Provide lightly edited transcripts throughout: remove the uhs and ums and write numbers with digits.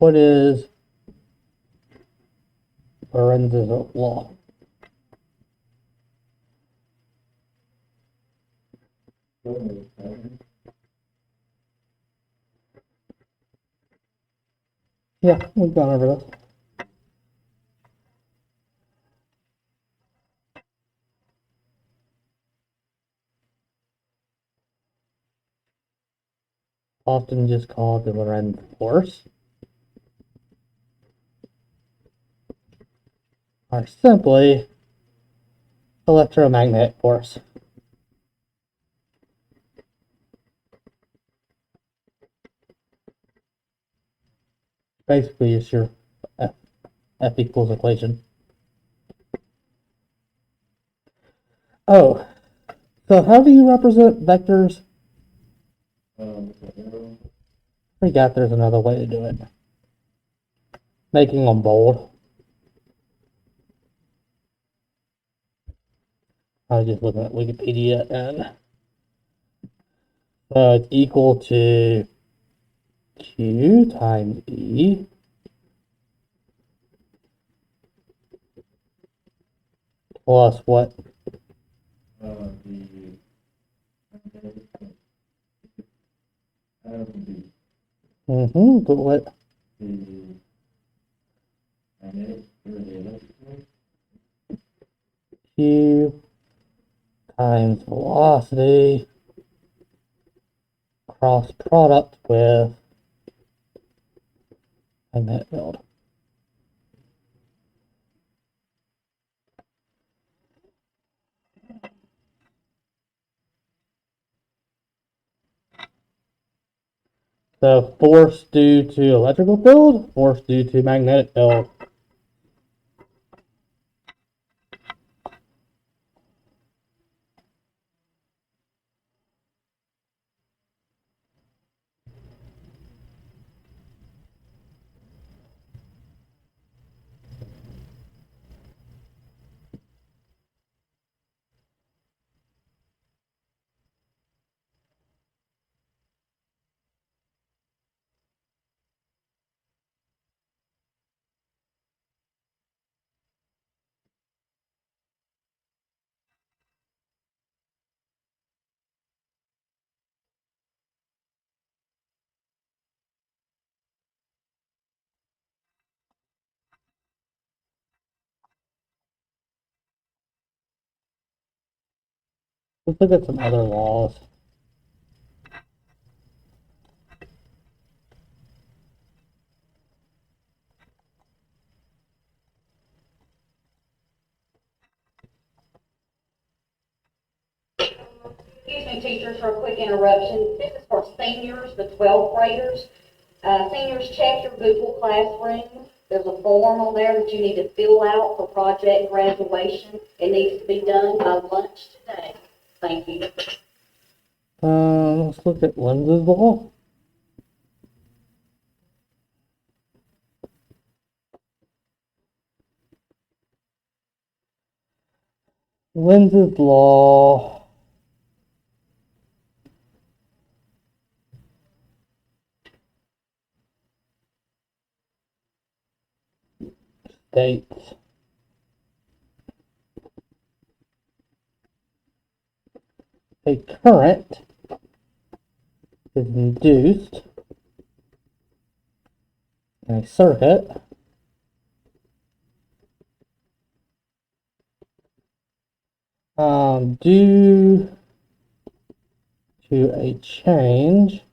What is Lorenz's law? Yeah, we've gone over this. Often just called the Lorentz force, or simply electromagnetic force. Basically, it's your F equals equation. Oh, so how do you represent vectors? I forgot there's another way to do it. Making them bold. I was just looking at Wikipedia, and it's equal to Q times E plus what? But what? Q times velocity cross product with magnetic field. So force due to electrical field, force due to magnetic field. Let's look at some other laws. Excuse me, teachers, for a quick interruption. This is for seniors, the 12th graders. Seniors, check your Google Classroom. There's a form on there that you need to fill out for project graduation. It needs to be done by lunch today. Thank you. Let's look at Lenz's law. Lenz's law states a current is induced in a circuit due to a change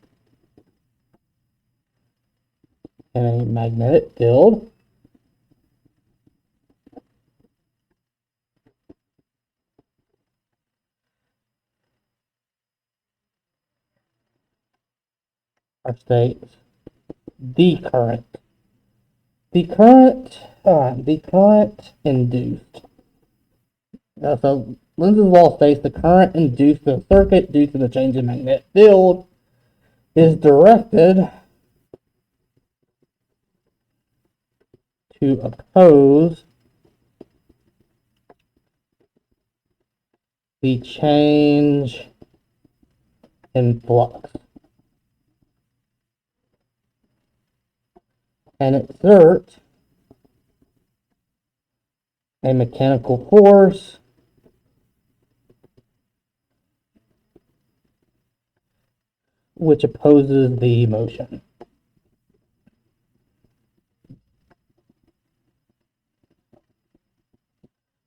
in a magnetic field or states the current. The current induced. So Lenz's law states the current induced in a circuit due to the change in magnetic field is directed to oppose the change in flux. and exert a mechanical force which opposes the motion.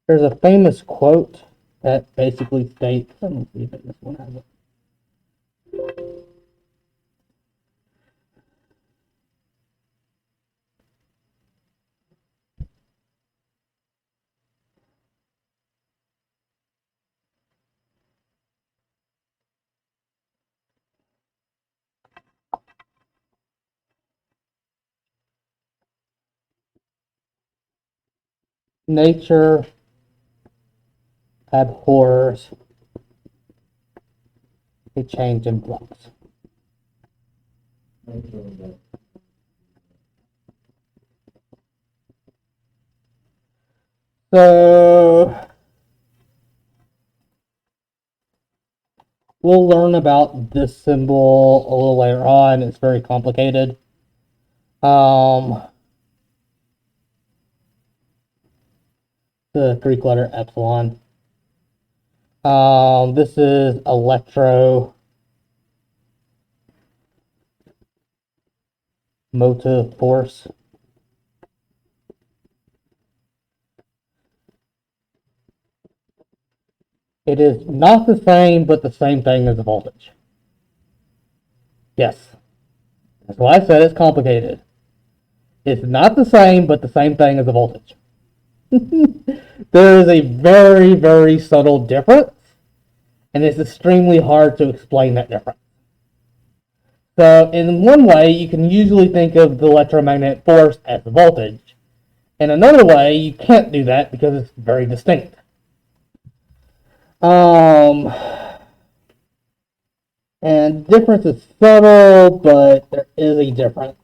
There's a famous quote that basically states, let me see if this one has it. Nature abhors a change in flux. So we'll learn about this symbol a little later on. It's very complicated. The Greek letter epsilon. This is electromotive force. It is not the same, but the same thing as a voltage. Yes. That's why I said it's complicated. It's not the same, but the same thing as a voltage. There is a very, very subtle difference, and it's extremely hard to explain that difference. So, in one way, you can usually think of the electromagnetic force as the voltage. In another way, you can't do that because it's very distinct. And difference is subtle, but there is a difference.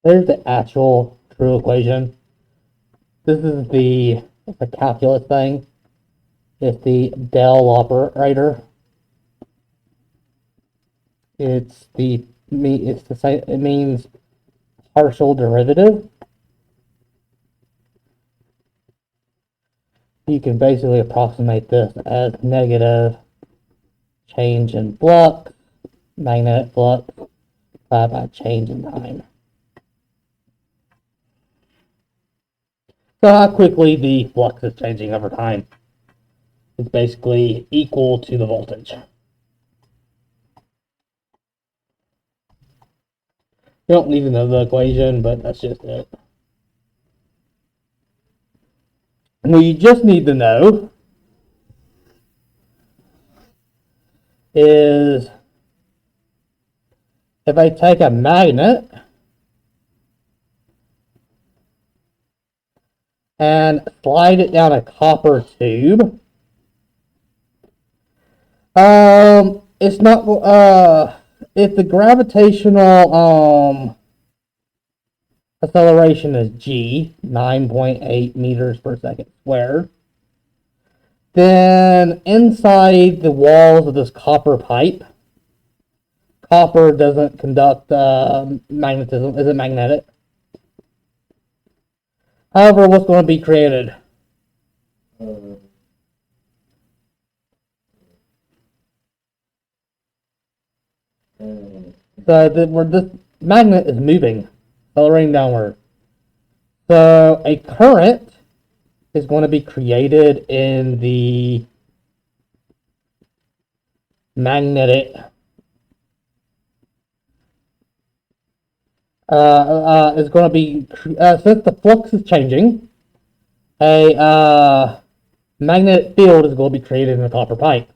There's the actual true equation. This is the calculus thing. It's the del operator. It means partial derivative. You can basically approximate this as negative change in flux, magnetic flux, divided by change in time. So how quickly the flux is changing over time is basically equal to the voltage. You don't need to know the equation, but that's just it. What you just need to know is if I take a magnet and slide it down a copper tube, it's not, if the gravitational, acceleration is g, 9.8 meters per second squared, then inside the walls of this copper pipe, copper doesn't conduct magnetism, isn't magnetic. However, what's going to be created? So where this magnet is moving, accelerating downward. So a current is going to be created in the magnetic is going to be since the flux is changing, a magnetic field is going to be created in the copper pipe.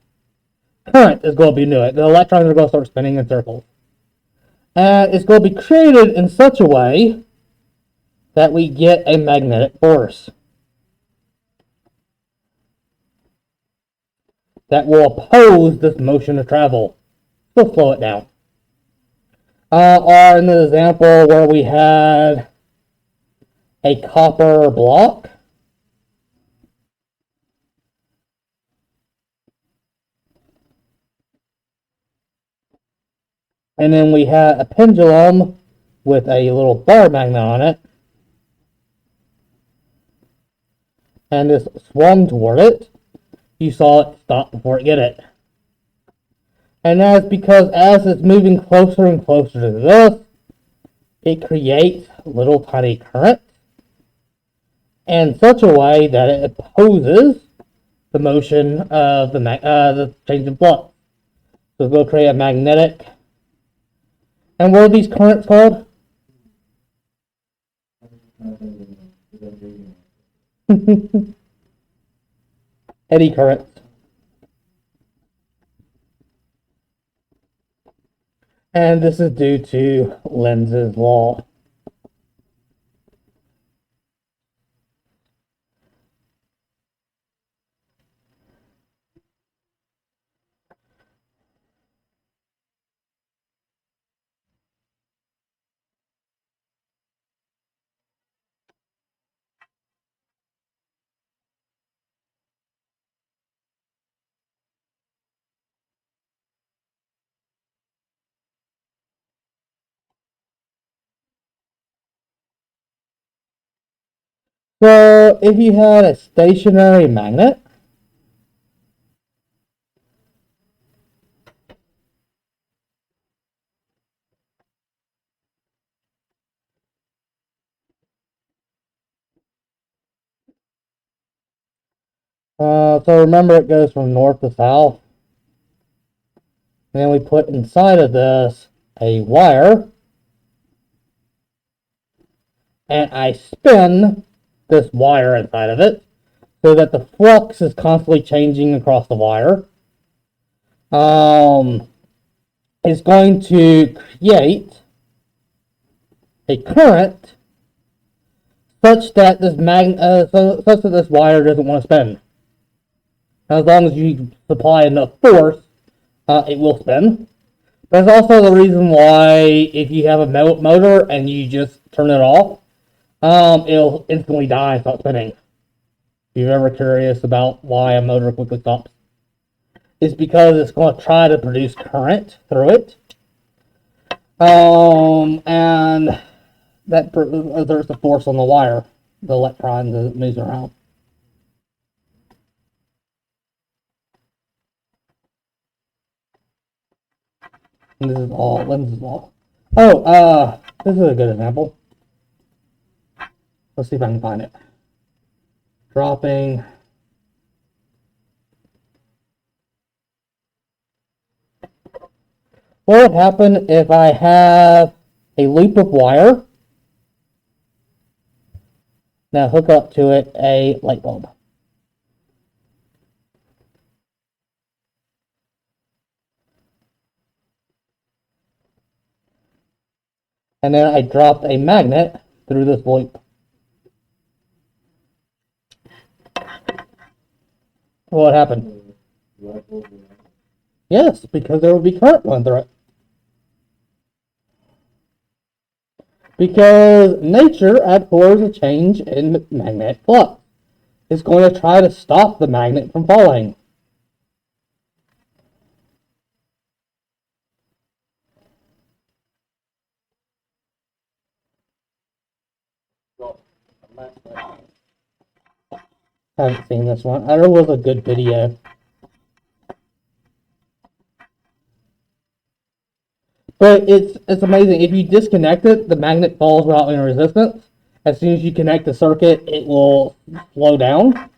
Current is going to be new. The electrons are going to start spinning in circles. And it's going to be created in such a way that we get a magnetic force. that will oppose this motion of travel. Still slow it down. Or in the example where we had a copper block, and then we had a pendulum with a little bar magnet on it, and this swung toward it, you saw it stop before it get it. And that's because as it's moving closer and closer to this, it creates little tiny currents in such a way that it opposes the motion of the change in flux. So it will create a magnetic. And what are these currents called? Eddy currents. And this is due to Lenz's law. So if you had a stationary magnet, so remember it goes from north to south. And then we put inside of this a wire, and I spin this wire inside of it so that the flux is constantly changing across the wire. It's going to create a current such that this such that this wire doesn't want to spin. As long as you supply enough force, it will spin. That's also the reason why if you have a motor and you just turn it off, it'll instantly die and stop spinning. If you're ever curious about why a motor quickly stops, it's because it's going to try to produce current through it. And that there's a force on the wire, the electrons as it moves around. And this is all Lenz's law. Oh, this is a good example. Let's see if I can find it. Dropping. What would happen if I have a loop of wire? Now hook up to it a light bulb. And then I dropped a magnet through this loop. What happened? Yes, because there will be current going through it. Because nature abhors a change in magnetic flux. It's going to try to stop the magnet from falling. I haven't seen this one. I know it was a good video. But it's amazing. If you disconnect it, the magnet falls without any resistance. As soon as you connect the circuit, it will slow down.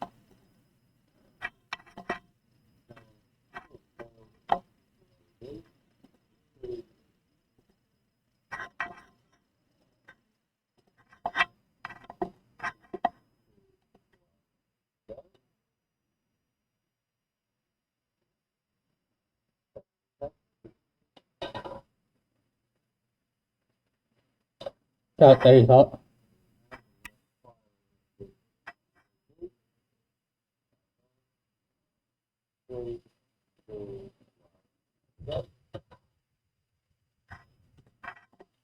Got there, you thought.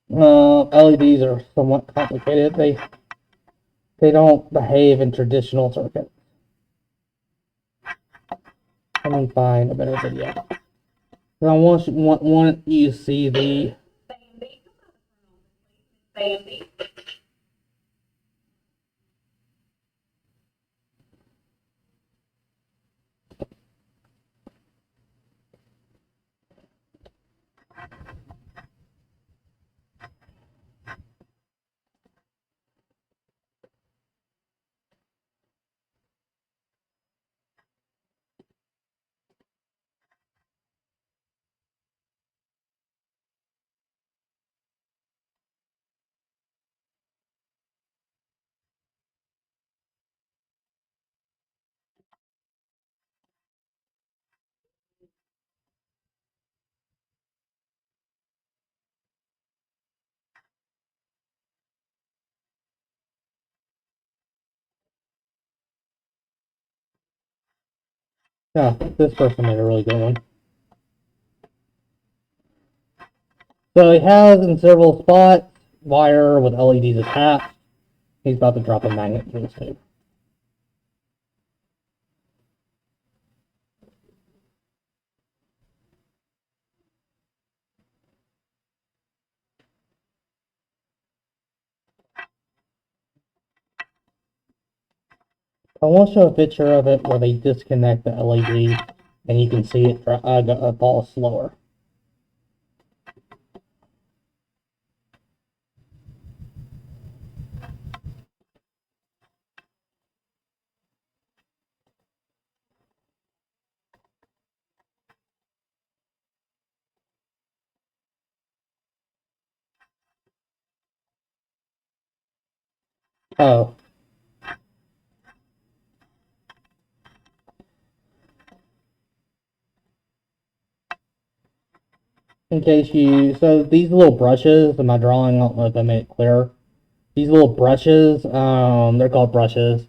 LEDs are somewhat complicated. They don't behave in traditional circuits. Let me find a better video. I want you to see the. Bambi. Yeah, this person made a really good one. So he has in several spots wire with LEDs attached. He's about to drop a magnet through this tube. I want to show a picture of it where they disconnect the LED and you can see it fall slower. Oh. In case so these little brushes, in my drawing, I don't know if I made it clear. These little brushes, they're called brushes,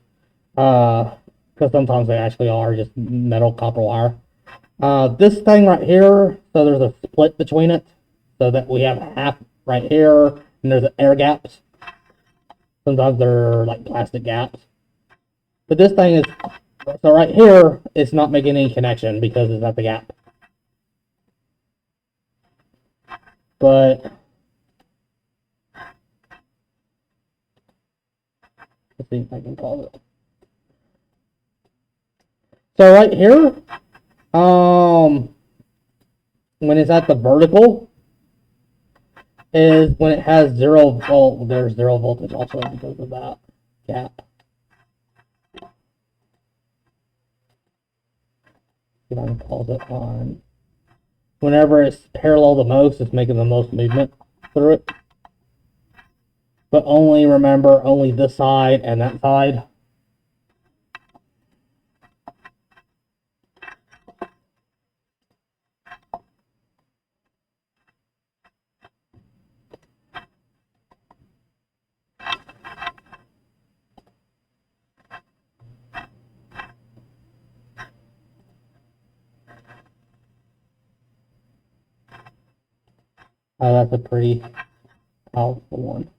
because sometimes they actually are just metal copper wire. This thing right here, so there's a split between it, so that we have half right here, and there's air gaps. Sometimes they're like plastic gaps. But this thing is, so right here, it's not making any connection because it's at the gap. But let's see if I can pause it. So right here, when it's at the vertical, is when it has 0 volt. There's 0 voltage also because of that gap. If I can pause it on. Whenever it's parallel the most, it's making the most movement through it. But only remember, only this side and that side. Oh, that's a pretty powerful one.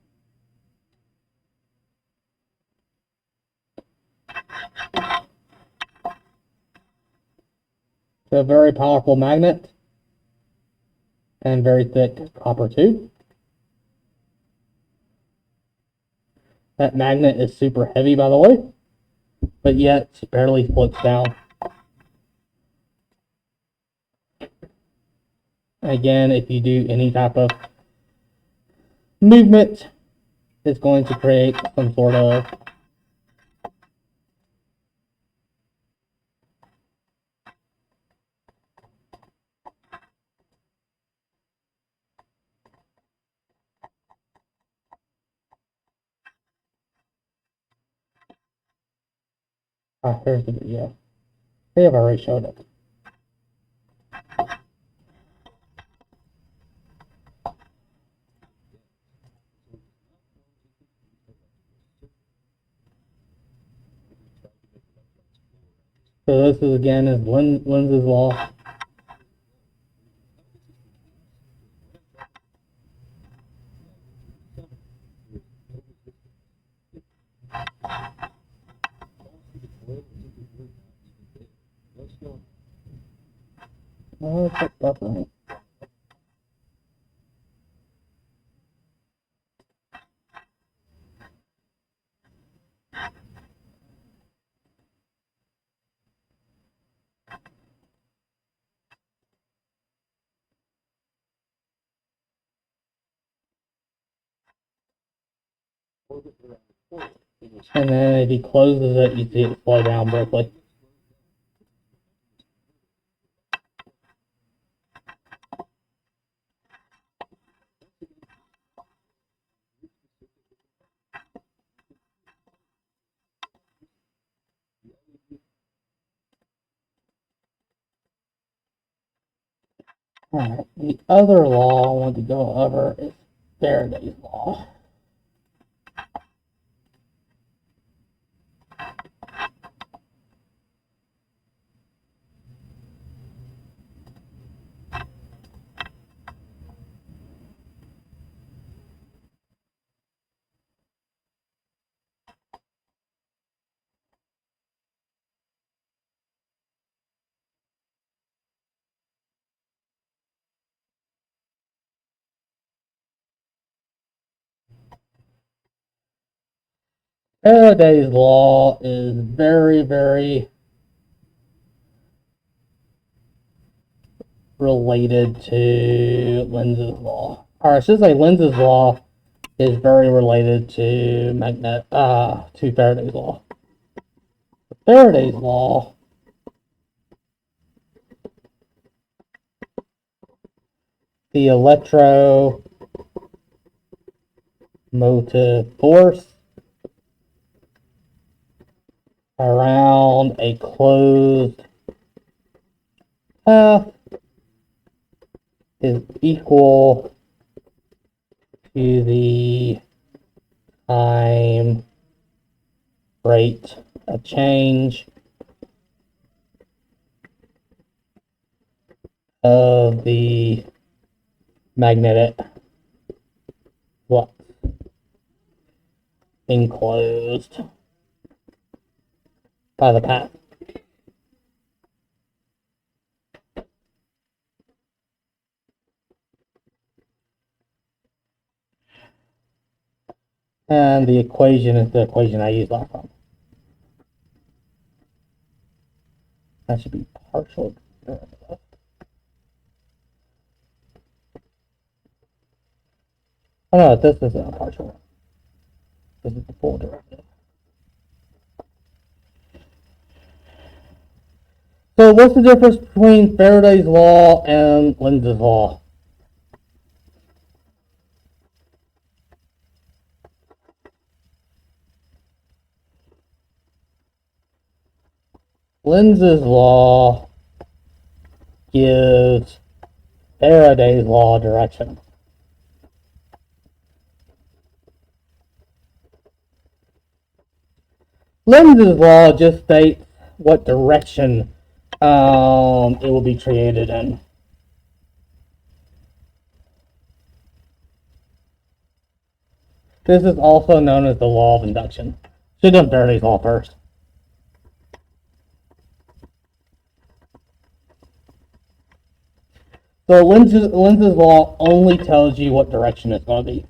So a very powerful magnet and very thick copper tube. That magnet is super heavy, by the way, but yet barely floats down. Again, if you do any type of movement, it's going to create some sort of here's the video. I think I've already showed it. So this is again is Lenz's law. Oh, that's nothing. And then if he closes it, you see it slow down briefly. Alright, the other law I want to go over is Faraday's law. Faraday's law is very, very related to Lenz's law. Or I should say Lenz's law is very related to to Faraday's law. Faraday's law the electromotive force around a closed path is equal to the time rate of change of the magnetic flux enclosed by the path. And the equation is the equation I used last time. That should be partial derivative. Oh no, this isn't a partial. This is the full derivative. So what's the difference between Faraday's law and Lenz's law? Lenz's law gives Faraday's law direction. Lenz's law just states what direction it will be created in. This is also known as the law of induction. Should have done Faraday's law first. So Lenz's law only tells you what direction it's going to be.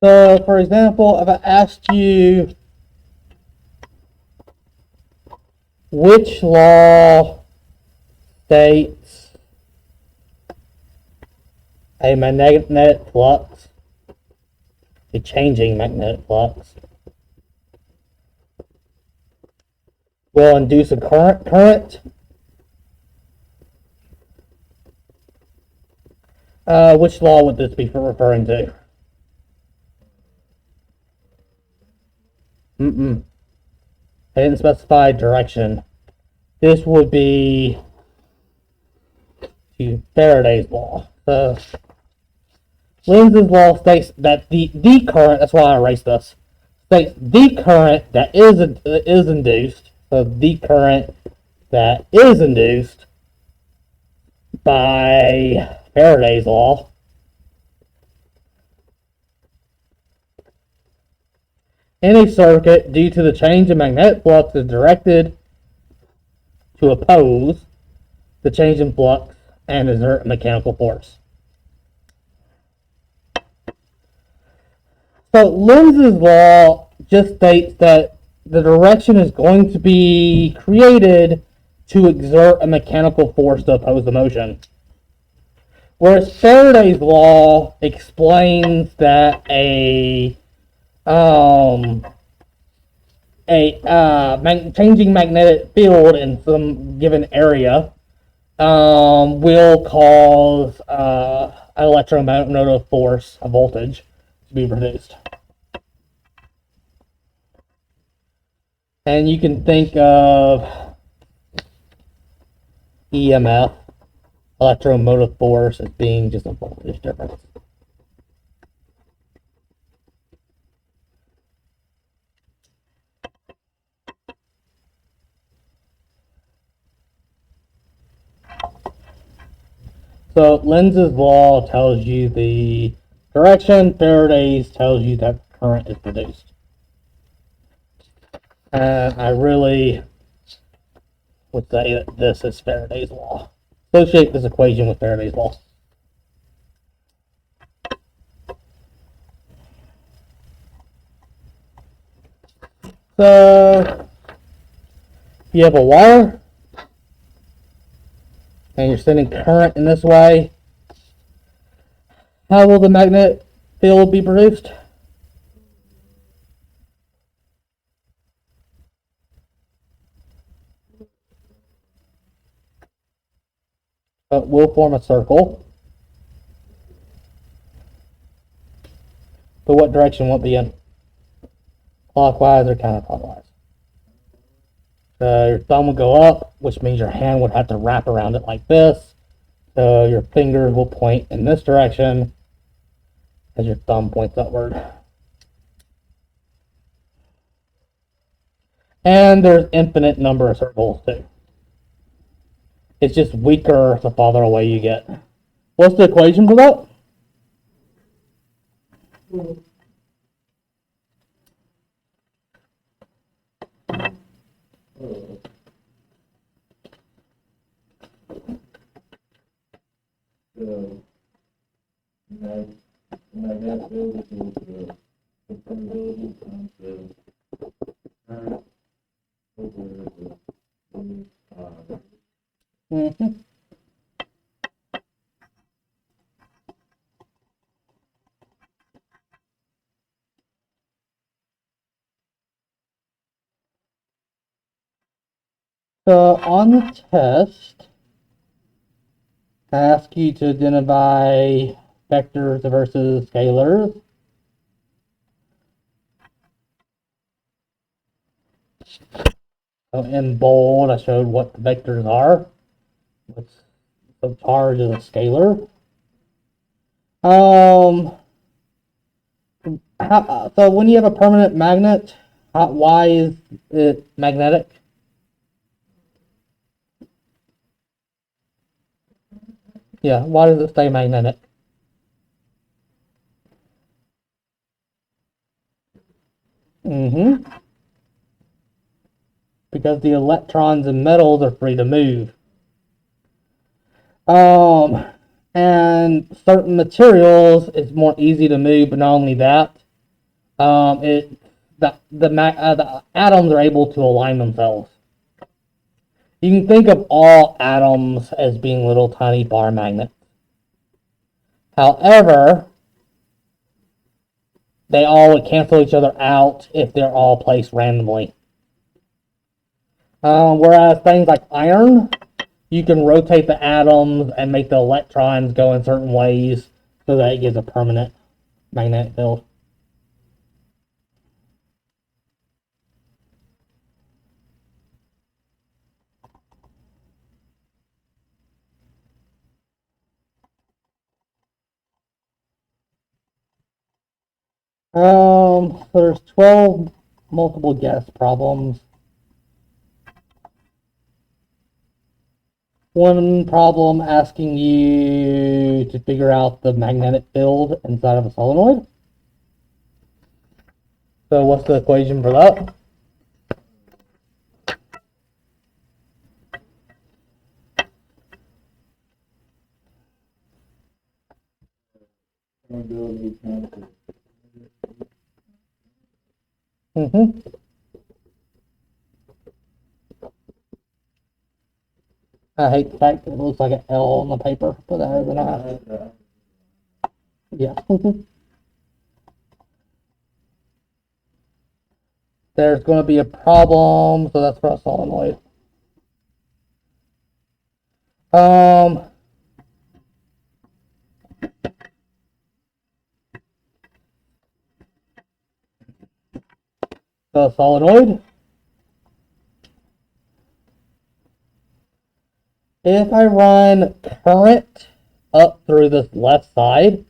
So, for example, if I asked you which law states a magnetic flux, a changing magnetic flux, will induce a current, which law would this be referring to? I didn't specify direction. This would be to Faraday's law. So Lenz's law states that the current, that's why I erased this, states the current that is induced. So the current that is induced by Faraday's law in a circuit due to the change in magnetic flux is directed to oppose the change in flux and exert a mechanical force. So Lenz's law just states that the direction is going to be created to exert a mechanical force to oppose the motion. Whereas Faraday's law explains that changing magnetic field in some given area will cause an electromotive force, a voltage, to be produced. And you can think of EMF, electromotive force, as being just a voltage difference. So Lenz's law tells you the direction, Faraday's tells you that current is produced. And I really would say that this is Faraday's law. Associate this equation with Faraday's law. So you have a wire and you're sending current in this way. How will the magnetic field be produced? It will form a circle. But what direction will it be in? Clockwise or counterclockwise? So your thumb will go up, which means your hand would have to wrap around it like this. So your fingers will point in this direction as your thumb points upward. And there's infinite number of circles too. It's just weaker the farther away you get. What's the equation for that? Magnetic field equals the permeability times the current over the Mm-hmm. So on the test, I ask you to identify vectors versus scalars. So in bold, I showed what the vectors are. So charge is a scalar. So when you have a permanent magnet, why is it magnetic? Yeah, why does it stay magnetic? Mm-hmm. Because the electrons and metals are free to move. And certain materials it's more easy to move, but not only that, the atoms are able to align themselves. You can think of all atoms as being little tiny bar magnets. However, they all would cancel each other out if they're all placed randomly. Whereas things like iron, you can rotate the atoms and make the electrons go in certain ways so that it gives a permanent magnetic field. So there's 12 multiple guess problems. One problem asking you to figure out the magnetic field inside of a solenoid. So what's the equation for that? Permeability times the Mm-hmm. I hate the fact that it looks like an L on the paper, but that is not. Yeah. There's going to be a problem, so that's for a solenoid. The solenoid. If I run current up through this left side,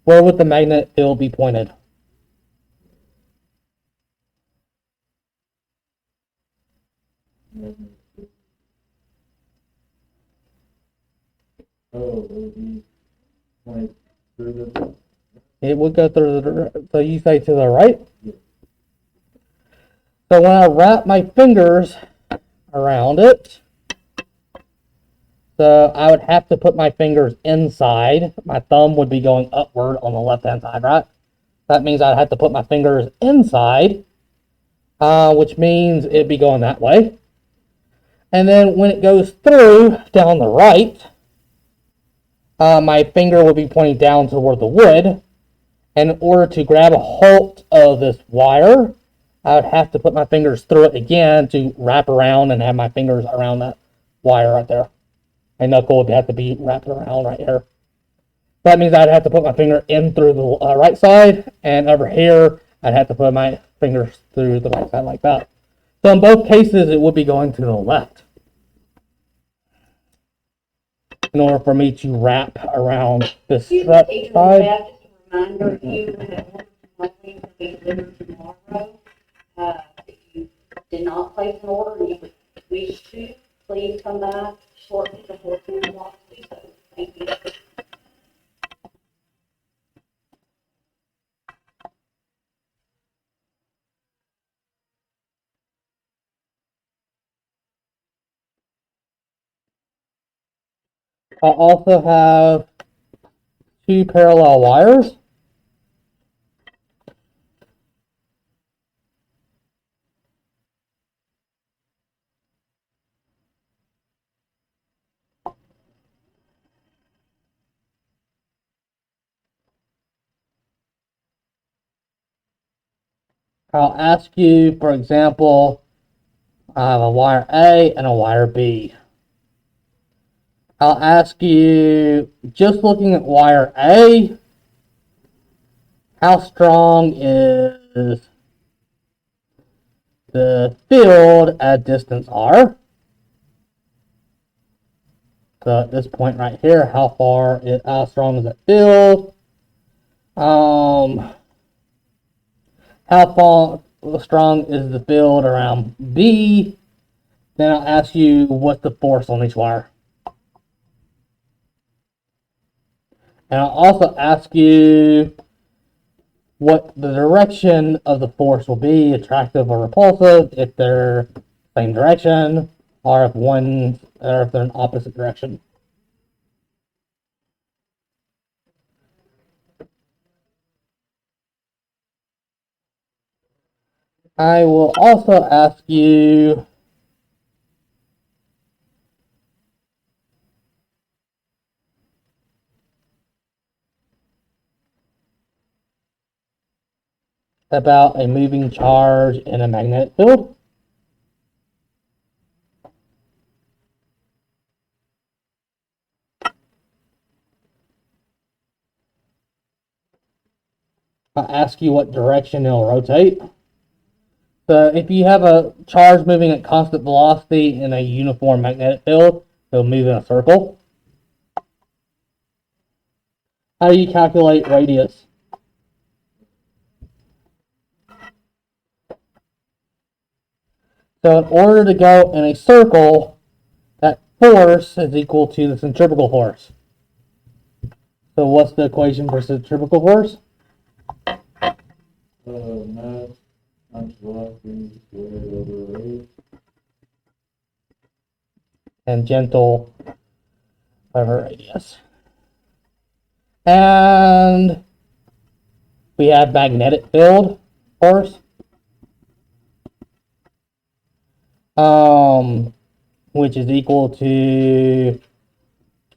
where would the magnetic field be pointed? Oh, it would be point through the, It would go through the, so you say to the right? Yeah. So when I wrap my fingers around it, so I would have to put my fingers inside. My thumb would be going upward on the left-hand side, right? That means I'd have to put my fingers inside, which means it'd be going that way. And then when it goes through down the right, my finger would be pointing down toward the wood. And in order to grab a hold of this wire, I would have to put my fingers through it again to wrap around and have my fingers around that wire right there. My knuckle would have to be wrapped around right here. That means I'd have to put my finger in through the right side, and over here, I'd have to put my fingers through the right side like that. So in both cases, it would be going to the left in order for me to wrap around this Excuse me, right Adrian, side. Beth, just a reminder, if you have ordered something to be delivered tomorrow, if you did not place an order and you would wish to, please come back shortly before 2 o'clock to do so. Thank you. I also have 2 parallel wires. I'll ask you, for example, I have a wire A and a wire B. I'll ask you, just looking at wire A, how strong is the field at distance R? So at this point right here, how strong is that field? How strong is the field around B? Then I'll ask you what's the force on each wire. And I'll also ask you what the direction of the force will be, attractive or repulsive, if they're same direction, or if they're in opposite direction. I will also ask you about a moving charge in a magnetic field. I'll ask you what direction it'll rotate. So if you have a charge moving at constant velocity in a uniform magnetic field, it'll move in a circle. How do you calculate radius? So in order to go in a circle, that force is equal to the centrifugal force. So what's the equation for centrifugal force? Mass times velocity squared over area. Tangential over radius. And we have magnetic field force. Which is equal to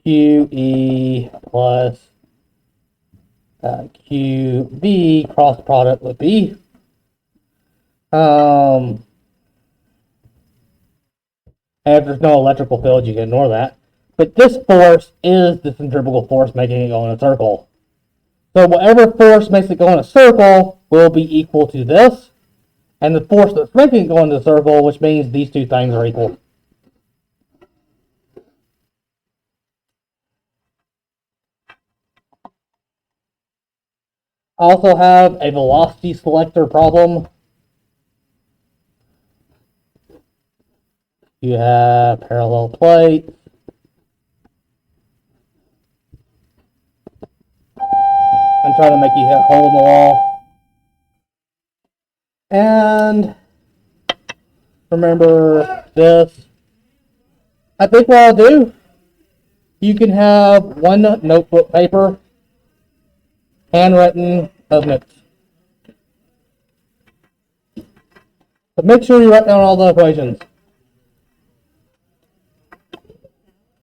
QE plus QB cross product with B. And if there's no electrical field, you can ignore that. But this force is the centrifugal force making it go in a circle. So whatever force makes it go in a circle will be equal to this. And the force that's making it go in the circle, which means these two things are equal. I also have a velocity selector problem. You have parallel plates. I'm trying to make you hit a hole in the wall. And remember this. I think what I'll do, you can have one notebook paper, handwritten of notes. But make sure you write down all the equations.